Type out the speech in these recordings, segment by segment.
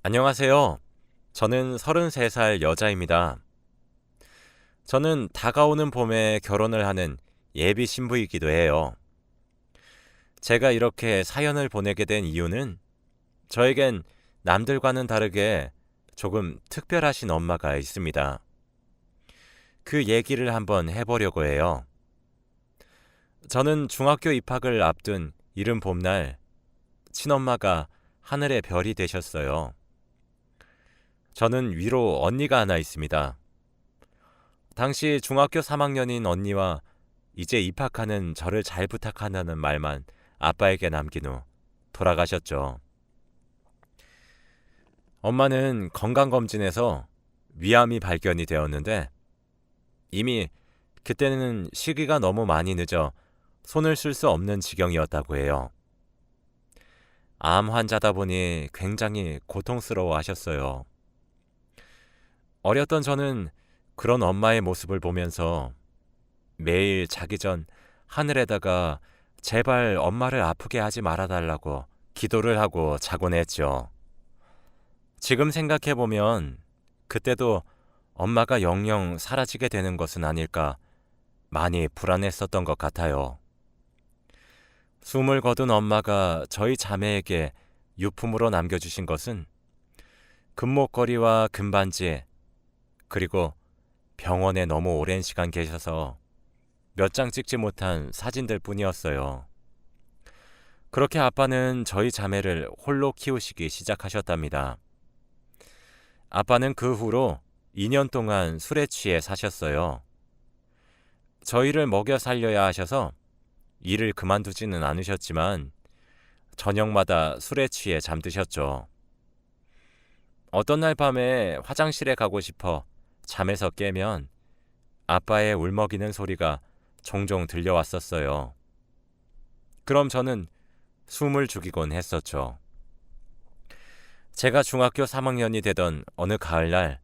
안녕하세요. 저는 33살 여자입니다. 저는 다가오는 봄에 결혼을 하는 예비 신부이기도 해요. 제가 이렇게 사연을 보내게 된 이유는 저에겐 남들과는 다르게 조금 특별하신 엄마가 있습니다. 그 얘기를 한번 해보려고 해요. 저는 중학교 입학을 앞둔 이른 봄날 친엄마가 하늘의 별이 되셨어요. 저는 위로 언니가 하나 있습니다. 당시 중학교 3학년인 언니와 이제 입학하는 저를 잘 부탁한다는 말만 아빠에게 남긴 후 돌아가셨죠. 엄마는 건강검진에서 위암이 발견이 되었는데 이미 그때는 시기가 너무 많이 늦어 손을 쓸 수 없는 지경이었다고 해요. 암 환자다 보니 굉장히 고통스러워 하셨어요. 어렸던 저는 그런 엄마의 모습을 보면서 매일 자기 전 하늘에다가 제발 엄마를 아프게 하지 말아달라고 기도를 하고 자곤 했죠. 지금 생각해보면 그때도 엄마가 영영 사라지게 되는 것은 아닐까 많이 불안했었던 것 같아요. 숨을 거둔 엄마가 저희 자매에게 유품으로 남겨주신 것은 금목걸이와 금반지, 그리고 병원에 너무 오랜 시간 계셔서 몇 장 찍지 못한 사진들 뿐이었어요. 그렇게 아빠는 저희 자매를 홀로 키우시기 시작하셨답니다. 아빠는 그 후로 2년 동안 술에 취해 사셨어요. 저희를 먹여 살려야 하셔서 일을 그만두지는 않으셨지만 저녁마다 술에 취해 잠드셨죠. 어떤 날 밤에 화장실에 가고 싶어 잠에서 깨면 아빠의 울먹이는 소리가 종종 들려왔었어요. 그럼 저는 숨을 죽이곤 했었죠. 제가 중학교 3학년이 되던 어느 가을날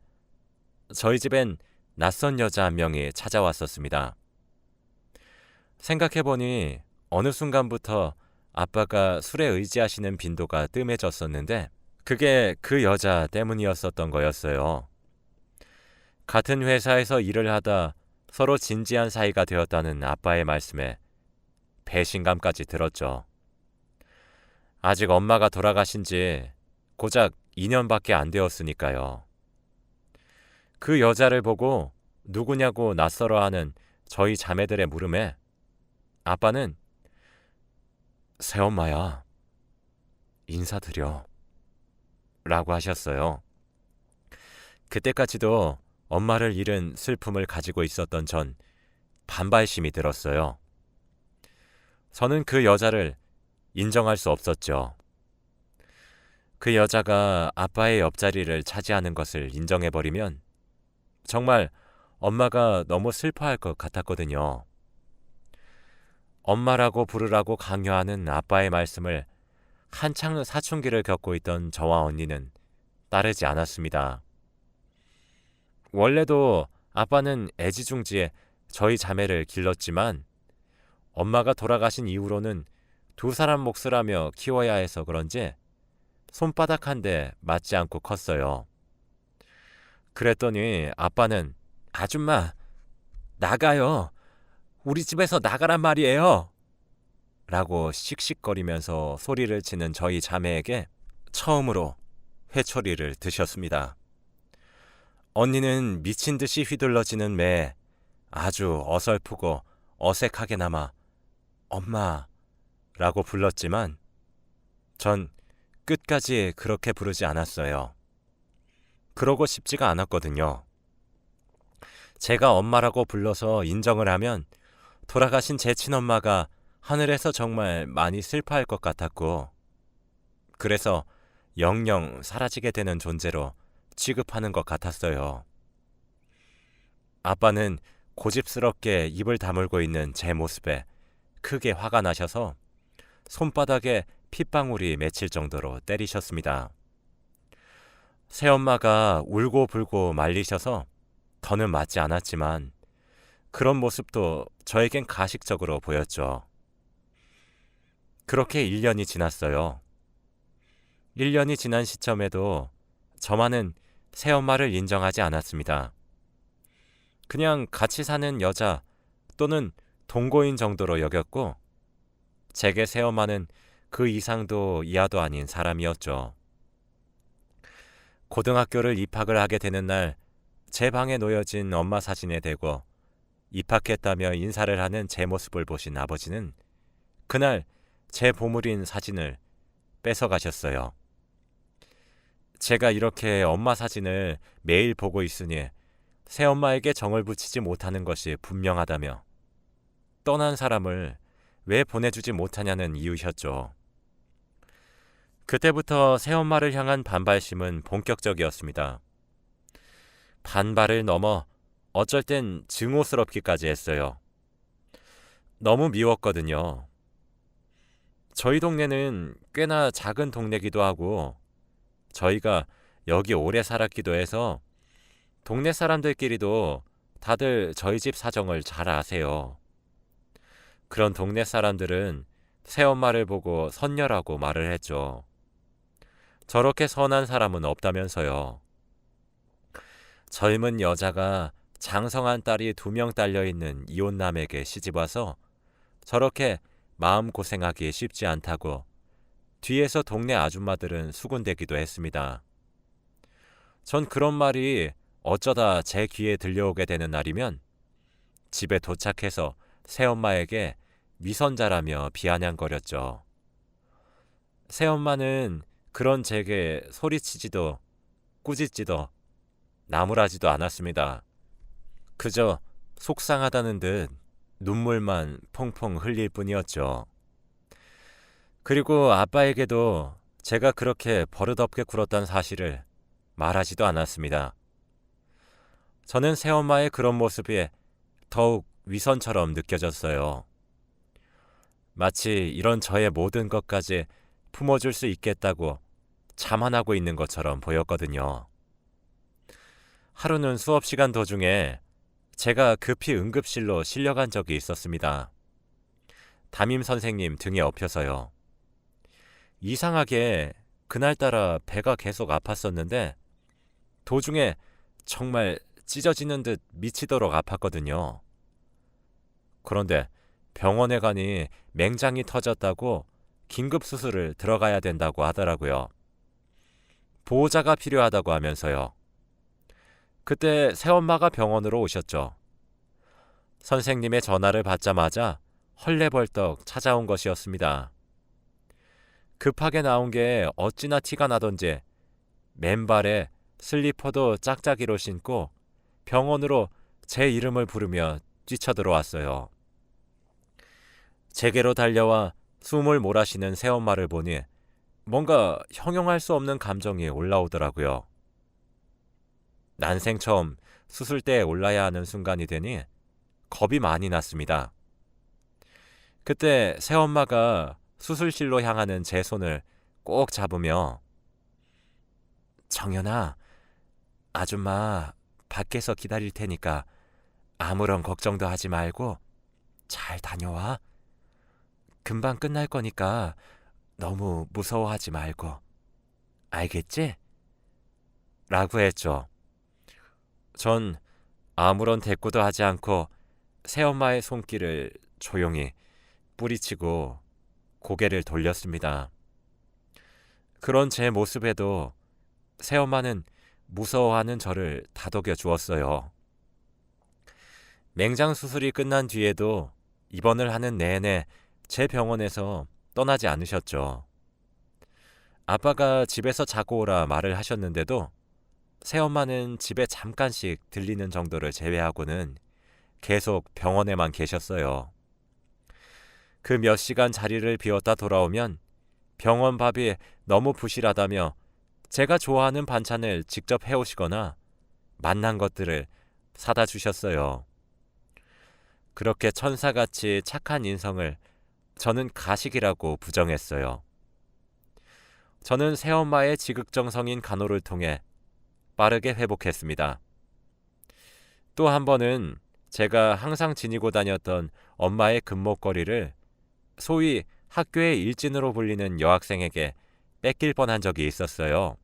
저희 집엔 낯선 여자 한 명이 찾아왔었습니다. 생각해보니 어느 순간부터 아빠가 술에 의지하시는 빈도가 뜸해졌었는데 그게 그 여자 때문이었었던 거였어요. 같은 회사에서 일을 하다 서로 진지한 사이가 되었다는 아빠의 말씀에 배신감까지 들었죠. 아직 엄마가 돌아가신 지 고작 2년밖에 안 되었으니까요. 그 여자를 보고 누구냐고 낯설어하는 저희 자매들의 물음에 아빠는 새엄마야, 인사드려 라고 하셨어요. 그때까지도 엄마를 잃은 슬픔을 가지고 있었던 전 반발심이 들었어요. 저는 그 여자를 인정할 수 없었죠. 그 여자가 아빠의 옆자리를 차지하는 것을 인정해버리면 정말 엄마가 너무 슬퍼할 것 같았거든요. 엄마라고 부르라고 강요하는 아빠의 말씀을 한창 사춘기를 겪고 있던 저와 언니는 따르지 않았습니다. 원래도 아빠는 애지중지에 저희 자매를 길렀지만 엄마가 돌아가신 이후로는 두 사람 몫을 하며 키워야 해서 그런지 손바닥 한 대 맞지 않고 컸어요. 그랬더니 아빠는 아줌마 나가요. 우리 집에서 나가란 말이에요. 라고 씩씩거리면서 소리를 치는 저희 자매에게 처음으로 회초리를 드셨습니다. 언니는 미친 듯이 휘둘러지는 매에 아주 어설프고 어색하게나마 엄마라고 불렀지만 전 끝까지 그렇게 부르지 않았어요. 그러고 싶지가 않았거든요. 제가 엄마라고 불러서 인정을 하면 돌아가신 제 친엄마가 하늘에서 정말 많이 슬퍼할 것 같았고 그래서 영영 사라지게 되는 존재로 취급하는 것 같았어요. 아빠는 고집스럽게 입을 다물고 있는 제 모습에 크게 화가 나셔서 손바닥에 핏방울이 맺힐 정도로 때리셨습니다. 새엄마가 울고불고 말리셔서 더는 맞지 않았지만 그런 모습도 저에겐 가식적으로 보였죠. 그렇게 1년이 지났어요. 1년이 지난 시점에도 저만은 새엄마를 인정하지 않았습니다. 그냥 같이 사는 여자 또는 동거인 정도로 여겼고 제게 새엄마는 그 이상도 이하도 아닌 사람이었죠. 고등학교를 입학을 하게 되는 날 제 방에 놓여진 엄마 사진에 대고 입학했다며 인사를 하는 제 모습을 보신 아버지는 그날 제 보물인 사진을 뺏어가셨어요. 제가 이렇게 엄마 사진을 매일 보고 있으니 새엄마에게 정을 붙이지 못하는 것이 분명하다며 떠난 사람을 왜 보내주지 못하냐는 이유셨죠. 그때부터 새엄마를 향한 반발심은 본격적이었습니다. 반발을 넘어 어쩔 땐 증오스럽기까지 했어요. 너무 미웠거든요. 저희 동네는 꽤나 작은 동네기도 하고 저희가 여기 오래 살았기도 해서 동네 사람들끼리도 다들 저희 집 사정을 잘 아세요. 그런 동네 사람들은 새엄마를 보고 선녀라고 말을 했죠. 저렇게 선한 사람은 없다면서요. 젊은 여자가 장성한 딸이 2명 딸려있는 이혼남에게 시집와서 저렇게 마음고생하기 쉽지 않다고 뒤에서 동네 아줌마들은 수군대기도 했습니다. 전 그런 말이 어쩌다 제 귀에 들려오게 되는 날이면 집에 도착해서 새엄마에게 위선자라며 비아냥거렸죠. 새엄마는 그런 제게 소리치지도 꾸짖지도 나무라지도 않았습니다. 그저 속상하다는 듯 눈물만 펑펑 흘릴 뿐이었죠. 그리고 아빠에게도 제가 그렇게 버릇없게 굴었던 사실을 말하지도 않았습니다. 저는 새엄마의 그런 모습이 더욱 위선처럼 느껴졌어요. 마치 이런 저의 모든 것까지 품어줄 수 있겠다고 자만하고 있는 것처럼 보였거든요. 하루는 수업 시간 도중에 제가 급히 응급실로 실려간 적이 있었습니다. 담임 선생님 등에 업혀서요. 이상하게 그날따라 배가 계속 아팠었는데 도중에 정말 찢어지는 듯 미치도록 아팠거든요. 그런데 병원에 가니 맹장이 터졌다고 긴급 수술을 들어가야 된다고 하더라고요. 보호자가 필요하다고 하면서요. 그때 새엄마가 병원으로 오셨죠. 선생님의 전화를 받자마자 헐레벌떡 찾아온 것이었습니다. 급하게 나온 게 어찌나 티가 나던지 맨발에 슬리퍼도 짝짝이로 신고 병원으로 제 이름을 부르며 뛰쳐들어왔어요. 제게로 달려와 숨을 몰아쉬는 새엄마를 보니 뭔가 형용할 수 없는 감정이 올라오더라고요. 난생 처음 수술대에 올라야 하는 순간이 되니 겁이 많이 났습니다. 그때 새엄마가 수술실로 향하는 제 손을 꼭 잡으며 정연아, 아줌마 밖에서 기다릴 테니까 아무런 걱정도 하지 말고 잘 다녀와. 금방 끝날 거니까 너무 무서워하지 말고. 알겠지? 라고 했죠. 전 아무런 대꾸도 하지 않고 새엄마의 손길을 조용히 뿌리치고 고개를 돌렸습니다. 그런 제 모습에도 새엄마는 무서워하는 저를 다독여 주었어요. 맹장 수술이 끝난 뒤에도 입원을 하는 내내 제 병원에서 떠나지 않으셨죠. 아빠가 집에서 자고 오라 말을 하셨는데도 새엄마는 집에 잠깐씩 들리는 정도를 제외하고는 계속 병원에만 계셨어요. 그 몇 시간 자리를 비웠다 돌아오면 병원 밥이 너무 부실하다며 제가 좋아하는 반찬을 직접 해오시거나 맛난 것들을 사다 주셨어요. 그렇게 천사같이 착한 인성을 저는 가식이라고 부정했어요. 저는 새엄마의 지극정성인 간호를 통해 빠르게 회복했습니다. 또 한 번은 제가 항상 지니고 다녔던 엄마의 금목걸이를 소위 학교의 일진으로 불리는 여학생에게 뺏길 뻔한 적이 있었어요.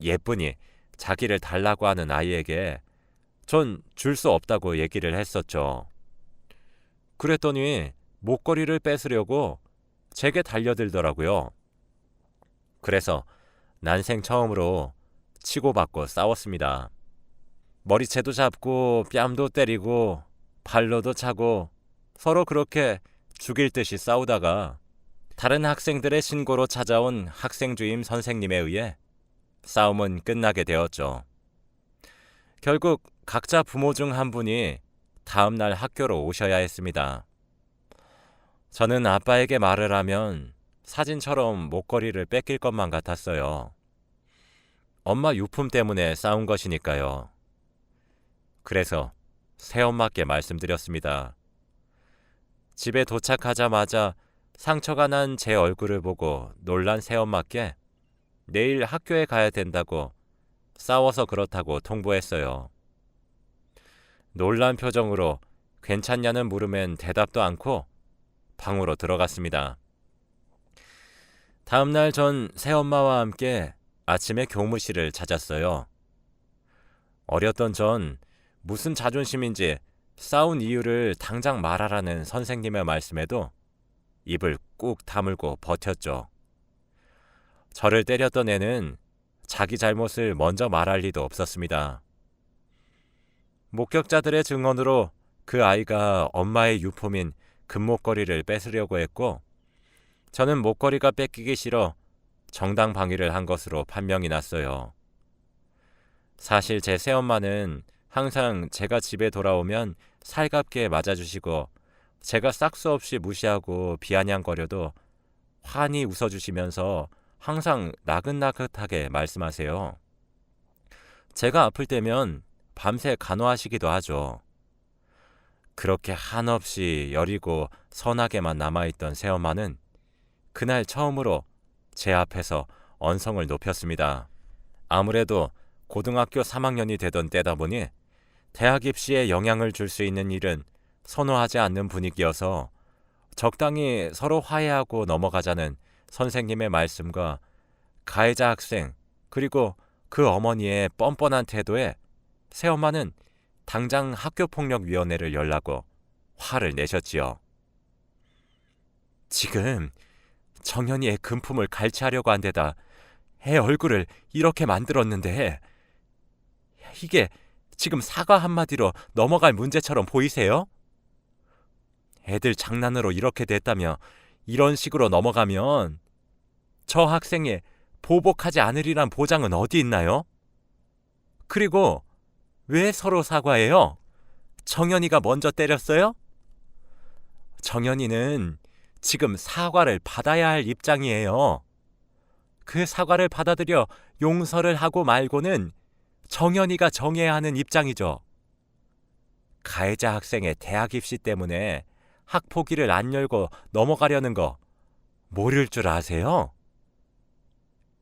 예쁜이 자기를 달라고 하는 아이에게 전 줄 수 없다고 얘기를 했었죠. 그랬더니 목걸이를 뺏으려고 제게 달려들더라고요. 그래서 난생 처음으로 치고받고 싸웠습니다. 머리채도 잡고 뺨도 때리고 발로도 차고 서로 그렇게 죽일 듯이 싸우다가 다른 학생들의 신고로 찾아온 학생주임 선생님에 의해 싸움은 끝나게 되었죠. 결국 각자 부모 중 한 분이 다음 날 학교로 오셔야 했습니다. 저는 아빠에게 말을 하면 사진처럼 목걸이를 뺏길 것만 같았어요. 엄마 유품 때문에 싸운 것이니까요. 그래서 새엄마께 말씀드렸습니다. 집에 도착하자마자 상처가 난 제 얼굴을 보고 놀란 새엄마께 내일 학교에 가야 된다고 싸워서 그렇다고 통보했어요. 놀란 표정으로 괜찮냐는 물음엔 대답도 않고 방으로 들어갔습니다. 다음 날 전 새엄마와 함께 아침에 교무실을 찾았어요. 어렸던 전 무슨 자존심인지 싸운 이유를 당장 말하라는 선생님의 말씀에도 입을 꾹 다물고 버텼죠. 저를 때렸던 애는 자기 잘못을 먼저 말할 리도 없었습니다. 목격자들의 증언으로 그 아이가 엄마의 유품인 금목걸이를 뺏으려고 했고, 저는 목걸이가 뺏기기 싫어 정당 방위를 한 것으로 판명이 났어요. 사실 제 새엄마는 항상 제가 집에 돌아오면 살갑게 맞아주시고 제가 싹수 없이 무시하고 비아냥거려도 환히 웃어주시면서 항상 나긋나긋하게 말씀하세요. 제가 아플 때면 밤새 간호하시기도 하죠. 그렇게 한없이 여리고 선하게만 남아있던 새엄마는 그날 처음으로 제 앞에서 언성을 높였습니다. 아무래도 고등학교 3학년이 되던 때다 보니 대학 입시에 영향을 줄 수 있는 일은 선호하지 않는 분위기여서 적당히 서로 화해하고 넘어가자는 선생님의 말씀과 가해자 학생 그리고 그 어머니의 뻔뻔한 태도에 새엄마는 당장 학교폭력위원회를 열라고 화를 내셨지요. 지금 정연이 애 금품을 갈취하려고 한 데다 애 얼굴을 이렇게 만들었는데 이게 지금 사과 한마디로 넘어갈 문제처럼 보이세요? 애들 장난으로 이렇게 됐다며 이런 식으로 넘어가면 저 학생이 보복하지 않으리란 보장은 어디 있나요? 그리고 왜 서로 사과해요? 정연이가 먼저 때렸어요? 정연이는 지금 사과를 받아야 할 입장이에요. 그 사과를 받아들여 용서를 하고 말고는 정연이가 정해야 하는 입장이죠. 가해자 학생의 대학 입시 때문에 학폭위를 안 열고 넘어가려는 거 모를 줄 아세요?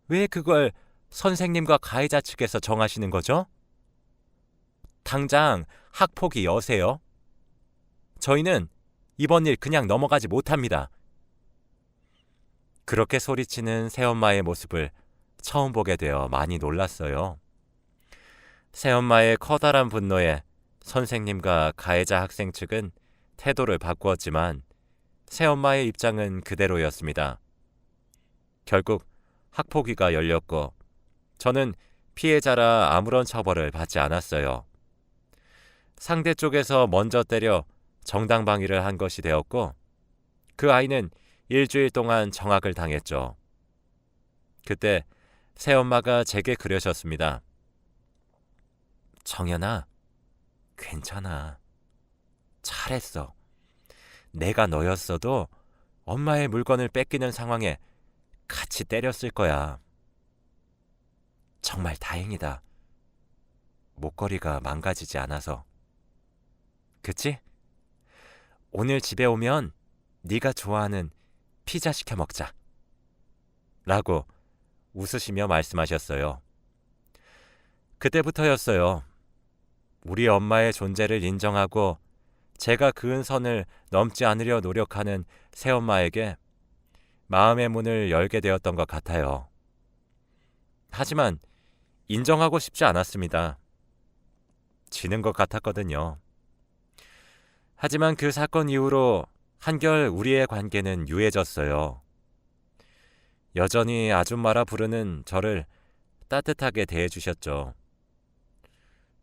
왜 그걸 선생님과 가해자 측에서 정하시는 거죠? 당장 학폭위 여세요. 저희는 이번 일 그냥 넘어가지 못합니다. 그렇게 소리치는 새엄마의 모습을 처음 보게 되어 많이 놀랐어요. 새엄마의 커다란 분노에 선생님과 가해자 학생 측은 태도를 바꾸었지만 새엄마의 입장은 그대로였습니다. 결국 학폭위가 열렸고 저는 피해자라 아무런 처벌을 받지 않았어요. 상대 쪽에서 먼저 때려 정당방위를 한 것이 되었고 그 아이는 일주일 동안 정학을 당했죠. 그때 새엄마가 제게 그러셨습니다. 정연아, 괜찮아. 잘했어. 내가 너였어도 엄마의 물건을 뺏기는 상황에 같이 때렸을 거야. 정말 다행이다. 목걸이가 망가지지 않아서. 그치? 오늘 집에 오면 네가 좋아하는 피자 시켜 먹자. 라고 웃으시며 말씀하셨어요. 그때부터였어요. 우리 엄마의 존재를 인정하고 제가 그은 선을 넘지 않으려 노력하는 새엄마에게 마음의 문을 열게 되었던 것 같아요. 하지만 인정하고 싶지 않았습니다. 지는 것 같았거든요. 하지만 그 사건 이후로 한결 우리의 관계는 유해졌어요. 여전히 아줌마라 부르는 저를 따뜻하게 대해주셨죠.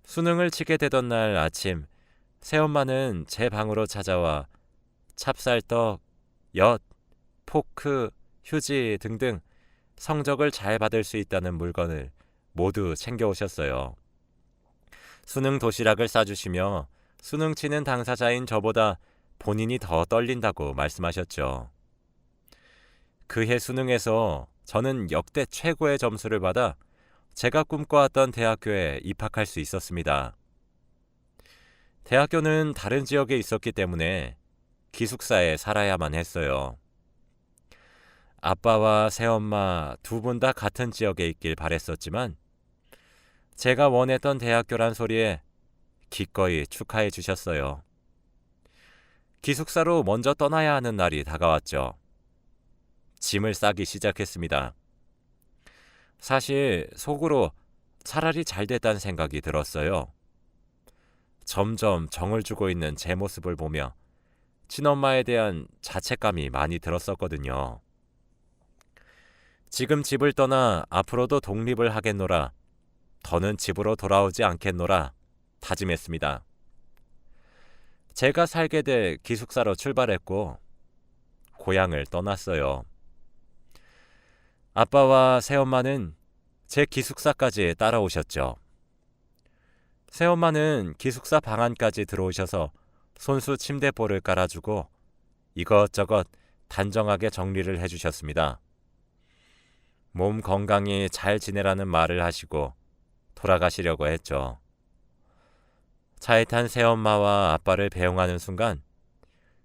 수능을 치게 되던 날 아침, 새엄마는 제 방으로 찾아와 찹쌀떡, 엿, 포크, 휴지 등등 성적을 잘 받을 수 있다는 물건을 모두 챙겨오셨어요. 수능 도시락을 싸주시며 수능 치는 당사자인 저보다 본인이 더 떨린다고 말씀하셨죠. 그해 수능에서 저는 역대 최고의 점수를 받아 제가 꿈꿔왔던 대학교에 입학할 수 있었습니다. 대학교는 다른 지역에 있었기 때문에 기숙사에 살아야만 했어요. 아빠와 새엄마 두 분 다 같은 지역에 있길 바랬었지만 제가 원했던 대학교란 소리에 기꺼이 축하해 주셨어요. 기숙사로 먼저 떠나야 하는 날이 다가왔죠. 짐을 싸기 시작했습니다. 사실 속으로 차라리 잘 됐다는 생각이 들었어요. 점점 정을 주고 있는 제 모습을 보며 친엄마에 대한 자책감이 많이 들었었거든요. 지금 집을 떠나 앞으로도 독립을 하겠노라, 더는 집으로 돌아오지 않겠노라 다짐했습니다. 제가 살게 될 기숙사로 출발했고 고향을 떠났어요. 아빠와 새엄마는 제 기숙사까지 따라오셨죠. 새엄마는 기숙사 방 안까지 들어오셔서 손수 침대볼을 깔아주고 이것저것 단정하게 정리를 해주셨습니다. 몸 건강히 잘 지내라는 말을 하시고 돌아가시려고 했죠. 차에 탄 새엄마와 아빠를 배웅하는 순간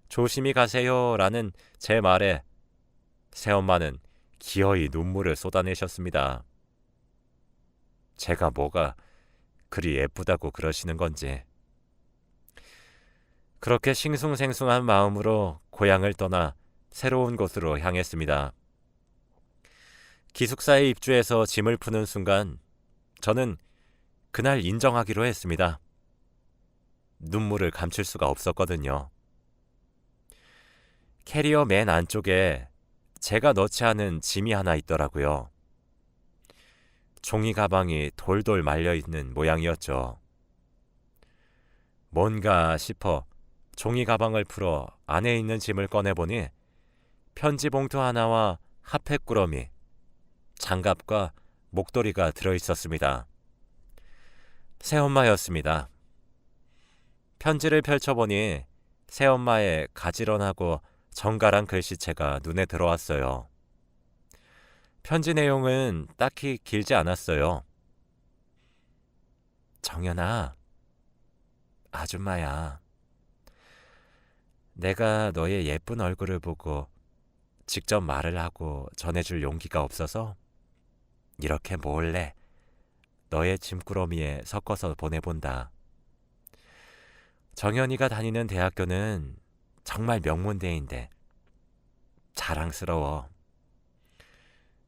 조심히 가세요 라는 제 말에 새엄마는 기어이 눈물을 쏟아내셨습니다. 제가 뭐가 그리 예쁘다고 그러시는 건지. 그렇게 싱숭생숭한 마음으로 고향을 떠나 새로운 곳으로 향했습니다. 기숙사에 입주해서 짐을 푸는 순간 저는 그날 인정하기로 했습니다. 눈물을 감출 수가 없었거든요. 캐리어 맨 안쪽에 제가 넣지 않은 짐이 하나 있더라고요. 종이 가방이 돌돌 말려있는 모양이었죠. 뭔가 싶어 종이 가방을 풀어 안에 있는 짐을 꺼내보니 편지 봉투 하나와 핫팩 꾸러미, 장갑과 목도리가 들어있었습니다. 새엄마였습니다. 편지를 펼쳐보니 새엄마의 가지런하고 정갈한 글씨체가 눈에 들어왔어요. 편지 내용은 딱히 길지 않았어요. 정연아, 아줌마야. 내가 너의 예쁜 얼굴을 보고 직접 말을 하고 전해줄 용기가 없어서 이렇게 몰래 너의 짐꾸러미에 섞어서 보내본다. 정연이가 다니는 대학교는 정말 명문대인데 자랑스러워.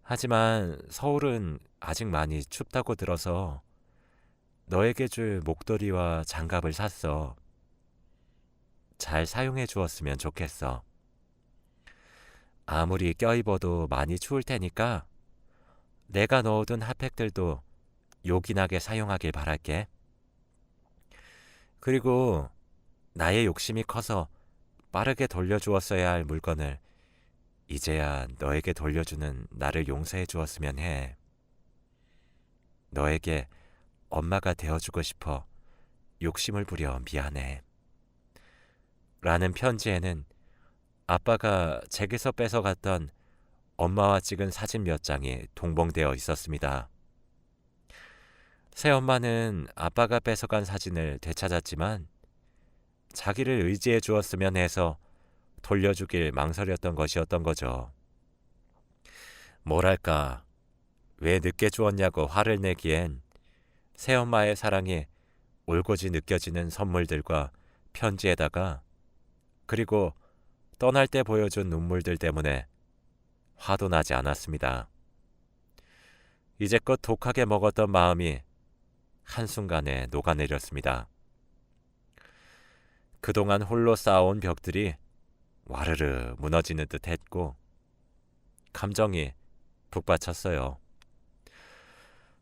하지만 서울은 아직 많이 춥다고 들어서 너에게 줄 목도리와 장갑을 샀어. 잘 사용해 주었으면 좋겠어. 아무리 껴입어도 많이 추울 테니까 내가 넣어둔 핫팩들도 요긴하게 사용하길 바랄게. 그리고 나의 욕심이 커서 빠르게 돌려주었어야 할 물건을 이제야 너에게 돌려주는 나를 용서해 주었으면 해. 너에게 엄마가 되어주고 싶어 욕심을 부려 미안해. 라는 편지에는 아빠가 제게서 뺏어갔던 엄마와 찍은 사진 몇 장이 동봉되어 있었습니다. 새엄마는 아빠가 뺏어간 사진을 되찾았지만 자기를 의지해 주었으면 해서 돌려주길 망설였던 것이었던 거죠. 뭐랄까, 왜 늦게 주었냐고 화를 내기엔 새엄마의 사랑이 올곧이 느껴지는 선물들과 편지에다가 그리고 떠날 때 보여준 눈물들 때문에 화도 나지 않았습니다. 이제껏 독하게 먹었던 마음이 한순간에 녹아내렸습니다. 그동안 홀로 쌓아온 벽들이 와르르 무너지는 듯 했고 감정이 북받쳤어요.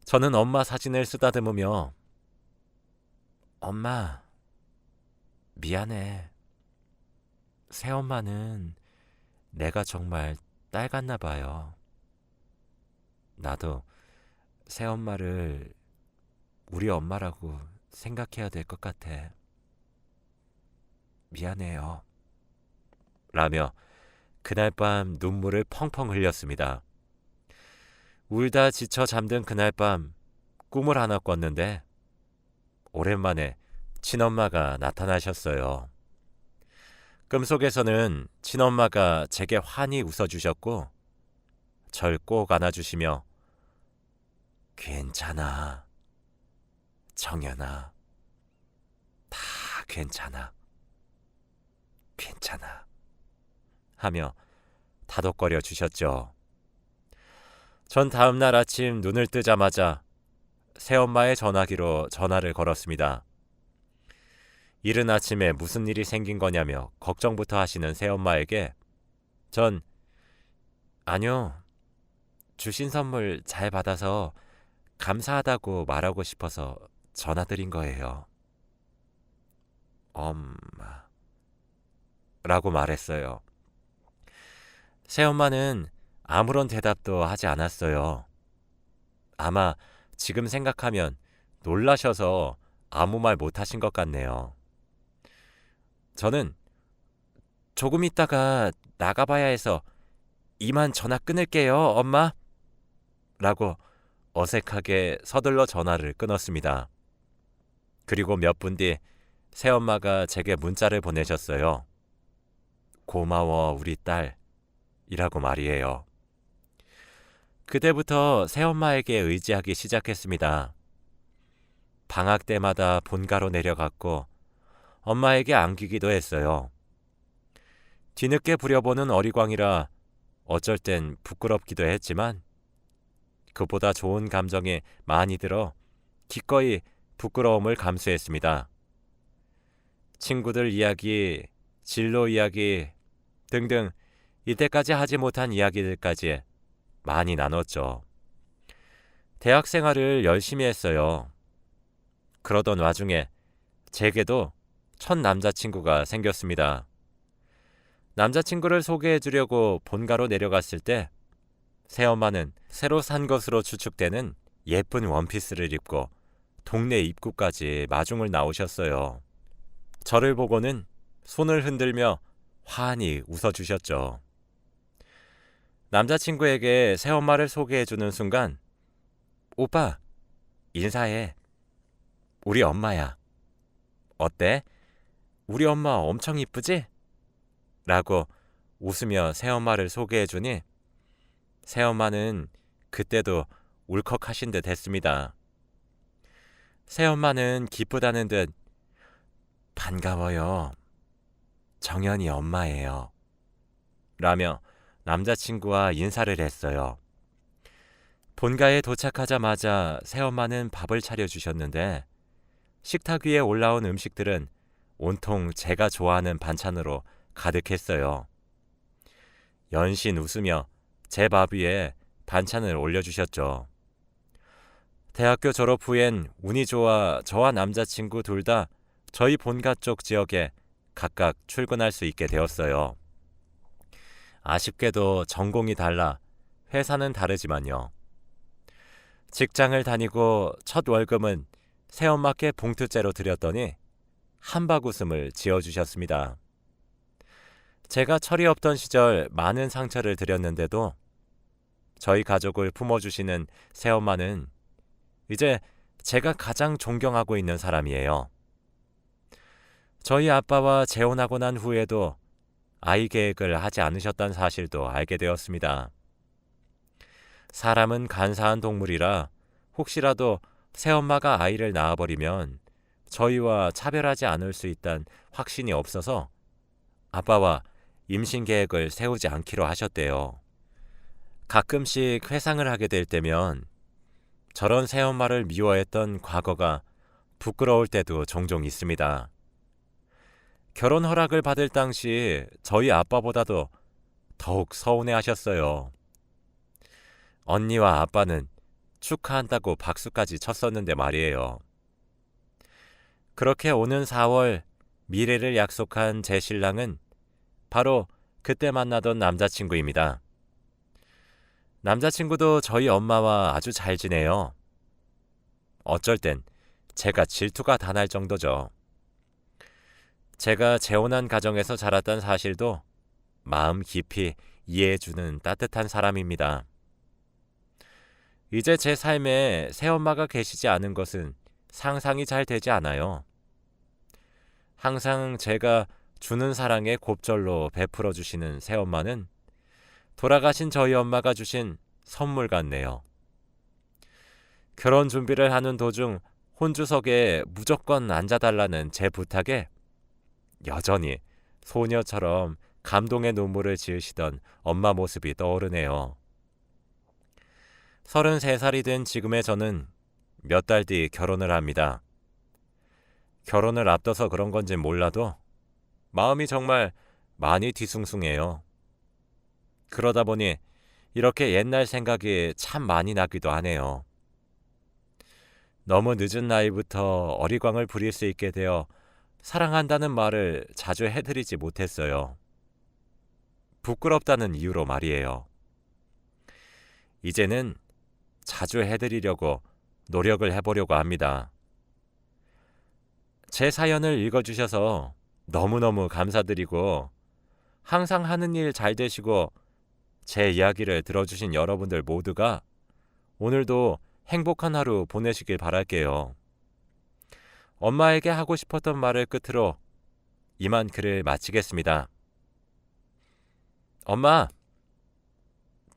저는 엄마 사진을 쓰다듬으며 엄마, 미안해. 새엄마는 내가 정말 딸 같나 봐요. 나도 새엄마를 우리 엄마라고 생각해야 될 것 같아. 미안해요. 라며 그날 밤 눈물을 펑펑 흘렸습니다. 울다 지쳐 잠든 그날 밤 꿈을 하나 꿨는데 오랜만에 친엄마가 나타나셨어요. 꿈속에서는 친엄마가 제게 환히 웃어주셨고 절 꼭 안아주시며 괜찮아, 정연아, 다 괜찮아, 괜찮아 하며 다독거려 주셨죠. 전 다음날 아침 눈을 뜨자마자 새엄마의 전화기로 전화를 걸었습니다. 이른 아침에 무슨 일이 생긴 거냐며 걱정부터 하시는 새엄마에게 전 아니요, 주신 선물 잘 받아서 감사하다고 말하고 싶어서 전화드린 거예요. 엄마 라고 말했어요. 새엄마는 아무런 대답도 하지 않았어요. 아마 지금 생각하면 놀라셔서 아무 말 못하신 것 같네요. 저는 조금 있다가 나가봐야 해서 이만 전화 끊을게요, 엄마. 라고 어색하게 서둘러 전화를 끊었습니다. 그리고 몇 분 뒤 새엄마가 제게 문자를 보내셨어요. 고마워, 우리 딸. 이라고 말이에요. 그때부터 새엄마에게 의지하기 시작했습니다. 방학 때마다 본가로 내려갔고 엄마에게 안기기도 했어요. 뒤늦게 부려보는 어리광이라 어쩔 땐 부끄럽기도 했지만 그보다 좋은 감정이 많이 들어 기꺼이 부끄러움을 감수했습니다. 친구들 이야기, 진로 이야기 등등 이때까지 하지 못한 이야기들까지 많이 나눴죠. 대학 생활을 열심히 했어요. 그러던 와중에 제게도 첫 남자친구가 생겼습니다. 남자친구를 소개해 주려고 본가로 내려갔을 때 새엄마는 새로 산 것으로 추측되는 예쁜 원피스를 입고 동네 입구까지 마중을 나오셨어요. 저를 보고는 손을 흔들며 환히 웃어주셨죠. 남자친구에게 새엄마를 소개해주는 순간 오빠, 인사해. 우리 엄마야. 어때? 우리 엄마 엄청 이쁘지? 라고 웃으며 새엄마를 소개해주니 새엄마는 그때도 울컥하신 듯 했습니다. 새엄마는 기쁘다는 듯 반가워요. 정연이 엄마예요. 라며 남자친구와 인사를 했어요. 본가에 도착하자마자 새엄마는 밥을 차려주셨는데 식탁 위에 올라온 음식들은 온통 제가 좋아하는 반찬으로 가득했어요. 연신 웃으며 제 밥 위에 반찬을 올려주셨죠. 대학교 졸업 후엔 운이 좋아 저와 남자친구 둘 다 저희 본가 쪽 지역에 각각 출근할 수 있게 되었어요. 아쉽게도 전공이 달라 회사는 다르지만요. 직장을 다니고 첫 월급은 새엄마께 봉투째로 드렸더니 한바구음을 지어주셨습니다. 제가 철이 없던 시절 많은 상처를 드렸는데도 저희 가족을 품어주시는 새엄마는 이제 제가 가장 존경하고 있는 사람이에요. 저희 아빠와 재혼하고 난 후에도 아이 계획을 하지 않으셨다는 사실도 알게 되었습니다. 사람은 간사한 동물이라 혹시라도 새엄마가 아이를 낳아버리면 저희와 차별하지 않을 수 있다는 확신이 없어서 아빠와 임신 계획을 세우지 않기로 하셨대요. 가끔씩 회상을 하게 될 때면 저런 새엄마를 미워했던 과거가 부끄러울 때도 종종 있습니다. 결혼 허락을 받을 당시 저희 아빠보다도 더욱 서운해하셨어요. 언니와 아빠는 축하한다고 박수까지 쳤었는데 말이에요. 그렇게 오는 4월 미래를 약속한 제 신랑은 바로 그때 만나던 남자친구입니다. 남자친구도 저희 엄마와 아주 잘 지내요. 어쩔 땐 제가 질투가 다 날 정도죠. 제가 재혼한 가정에서 자랐다는 사실도 마음 깊이 이해해주는 따뜻한 사람입니다. 이제 제 삶에 새엄마가 계시지 않은 것은 상상이 잘 되지 않아요. 항상 제가 주는 사랑에 곱절로 베풀어 주시는 새엄마는 돌아가신 저희 엄마가 주신 선물 같네요. 결혼 준비를 하는 도중 혼주석에 무조건 앉아달라는 제 부탁에 여전히 소녀처럼 감동의 눈물을 지으시던 엄마 모습이 떠오르네요. 33살이 된 지금의 저는 몇 달 뒤 결혼을 합니다. 결혼을 앞둬서 그런 건지 몰라도 마음이 정말 많이 뒤숭숭해요. 그러다 보니 이렇게 옛날 생각이 참 많이 나기도 하네요. 너무 늦은 나이부터 어리광을 부릴 수 있게 되어 사랑한다는 말을 자주 해드리지 못했어요. 부끄럽다는 이유로 말이에요. 이제는 자주 해드리려고 노력을 해보려고 합니다. 제 사연을 읽어주셔서 너무너무 감사드리고 항상 하는 일 잘 되시고 제 이야기를 들어주신 여러분들 모두가 오늘도 행복한 하루 보내시길 바랄게요. 엄마에게 하고 싶었던 말을 끝으로 이만 글을 마치겠습니다. 엄마,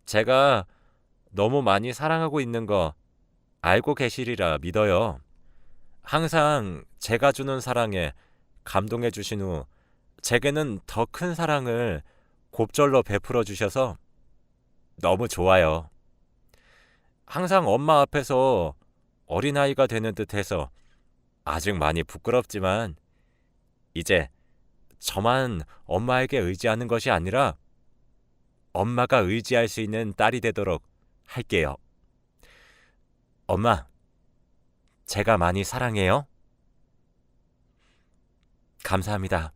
제가 너무 많이 사랑하고 있는 거 알고 계시리라 믿어요. 항상 제가 주는 사랑에 감동해 주신 후 제게는 더 큰 사랑을 곱절로 베풀어 주셔서 너무 좋아요. 항상 엄마 앞에서 어린아이가 되는 듯해서 아직 많이 부끄럽지만 이제 저만 엄마에게 의지하는 것이 아니라 엄마가 의지할 수 있는 딸이 되도록 할게요. 엄마, 제가 많이 사랑해요. 감사합니다.